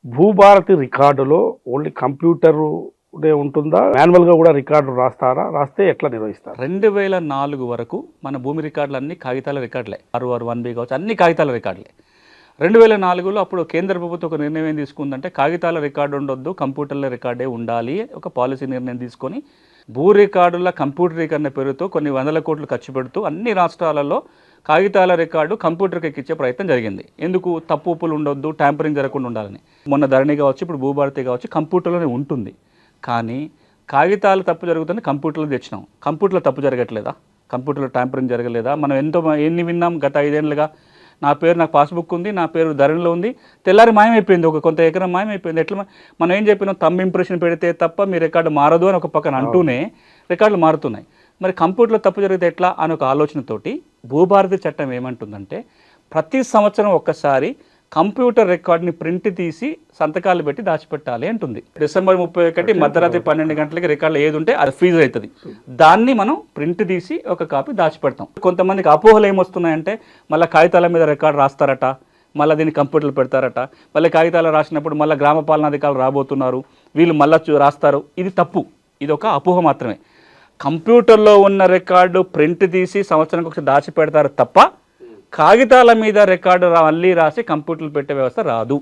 భూభారతి రికార్డులో only computer ఉంటుందా, మాన్యువల్గా కూడా రికార్డు రాస్తారా? రాస్తే ఎట్లా నిర్వహిస్తారు? 2004 వరకు మన భూమి రికార్డులు అన్ని కాగితాల రికార్డులే. 661B కావచ్చు, అన్ని కాగితాల రికార్డులే. 2004లో అప్పుడు కేంద్ర ప్రభుత్వం ఒక నిర్ణయం ఏం తీసుకుందంటే కాగితాల రికార్డు ఉండొద్దు, కంప్యూటర్ల రికార్డే ఉండాలి ఒక పాలసీ నిర్ణయం తీసుకొని భూ రికార్డుల కంప్యూటరీకరణ పేరుతో కొన్ని వందల కోట్లు ఖర్చు పెడుతూ అన్ని రాష్ట్రాలలో కాగితాల రికార్డు కంప్యూటర్కి ఎక్కించే ప్రయత్నం జరిగింది. ఎందుకు? తప్పు ఒప్పులు ఉండొద్దు, ట్యాంపరింగ్ జరగకుండా ఉండాలని. మొన్న ధరణి కావచ్చు, ఇప్పుడు భూభారతి కావచ్చు, కంప్యూటర్లోనే ఉంటుంది. కానీ కాగితాలు తప్పు జరుగుతుంది, కంప్యూటర్లో తెచ్చినాం. కంప్యూటర్లో తప్పు జరగట్లేదా? కంప్యూటర్లో ట్యాంపరింగ్ జరగలేదా? మనం ఎన్ని విన్నాం గత 5 ఏళ్ళుగా. నాకు పాస్బుక్ ఉంది, నా పేరు ధరణిలో ఉంది, తెల్లారి మాయమైపోయింది, కొంత ఎకరం మాయమైపోయింది. ఎట్లా? మనం ఏం చెప్పినాం? థంబ్ ఇంప్రెషన్ పెడితే తప్ప మీ రికార్డు మారదు అని ఒక పక్కన అంటూనే రికార్డులు మారుతున్నాయి. మరి కంప్యూటర్లో తప్పు జరిగితే ఎట్లా అని ఒక ఆలోచనతోటి భూభారతి చట్టం ఏమంటుందంటే ప్రతి సంవత్సరం ఒక్కసారి కంప్యూటర్ రికార్డుని ప్రింట్ తీసి సంతకాలు పెట్టి దాచిపెట్టాలి అంటుంది. డిసెంబర్ 31 మధ్యరాత్రి 12 గంటలకి రికార్డులో ఏది ఉంటే అది ఫ్రీజ్ అవుతుంది. దాన్ని మనం ప్రింట్ తీసి ఒక కాపీ దాచిపెడతాం. కొంతమందికి అపోహలు ఏమొస్తున్నాయంటే మళ్ళీ కాగితాల మీద రికార్డు రాస్తారట, మళ్ళీ దీన్ని కంప్యూటర్లు పెడతారట, మళ్ళీ కాగితాలు రాసినప్పుడు మళ్ళీ గ్రామ పాలనాధికారులు రాబోతున్నారు, వీళ్ళు మళ్ళీ రాస్తారు. ఇది తప్పు, ఇది ఒక అపోహ మాత్రమే. కంప్యూటర్లో ఉన్న రికార్డు ప్రింట్ తీసి సంవత్సరానికి ఒకసారి దాచిపెడతారు తప్ప కాగితాల మీద రికార్డు మళ్ళీ రాసి కంప్యూటర్లు పెట్టే వ్యవస్థ రాదు.